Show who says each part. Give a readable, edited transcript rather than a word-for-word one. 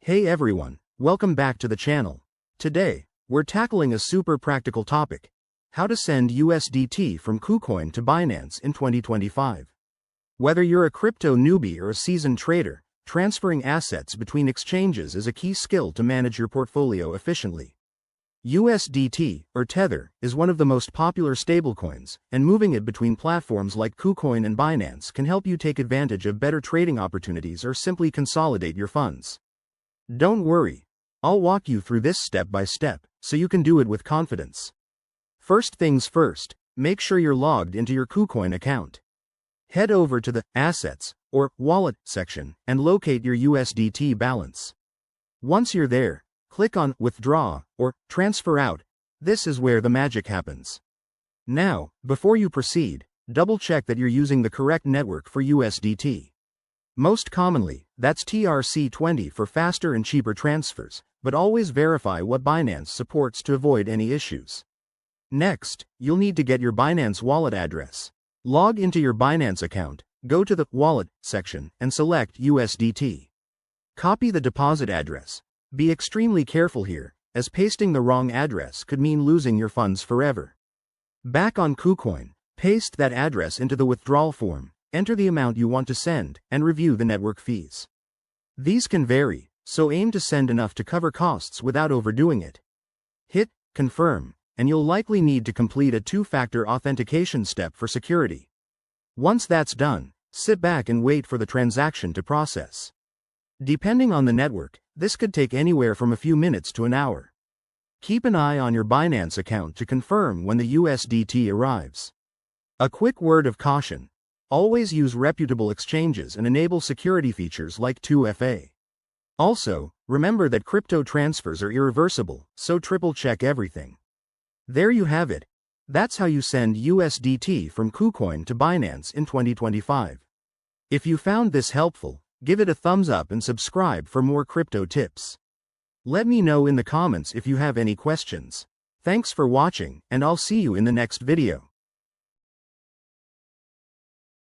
Speaker 1: Hey everyone, welcome back to the channel. Today, we're tackling a super practical topic: how to send USDT from KuCoin to Binance in 2025. Whether you're a crypto newbie or a seasoned trader, transferring assets between exchanges is a key skill to manage your portfolio efficiently. USDT, or Tether, is one of the most popular stablecoins, and moving it between platforms like KuCoin and Binance can help you take advantage of better trading opportunities or simply consolidate your funds. Don't worry, I'll walk you through this step by step, so you can do it with confidence. First things first, make sure you're logged into your KuCoin account. Head over to the Assets, or Wallet section, and locate your USDT balance. Once you're there, click on Withdraw, or Transfer Out. This is where the magic happens. Now, before you proceed, double-check that you're using the correct network for USDT. Most commonly, that's TRC20 for faster and cheaper transfers, but always verify what Binance supports to avoid any issues. Next, you'll need to get your Binance wallet address. Log into your Binance account, go to the Wallet section, and select USDT. Copy the deposit address. Be extremely careful here, as pasting the wrong address could mean losing your funds forever. Back on KuCoin, paste that address into the withdrawal form. Enter the amount you want to send, and review the network fees. These can vary, so aim to send enough to cover costs without overdoing it. Hit Confirm, and you'll likely need to complete a two-factor authentication step for security. Once that's done, sit back and wait for the transaction to process. Depending on the network, this could take anywhere from a few minutes to an hour. Keep an eye on your Binance account to confirm when the USDT arrives. A quick word of caution: always use reputable exchanges and enable security features like 2FA. Also, remember that crypto transfers are irreversible, so triple-check everything. There you have it. That's how you send USDT from KuCoin to Binance in 2025. If you found this helpful, give it a thumbs up and subscribe for more crypto tips. Let me know in the comments if you have any questions. Thanks for watching, and I'll see you in the next video.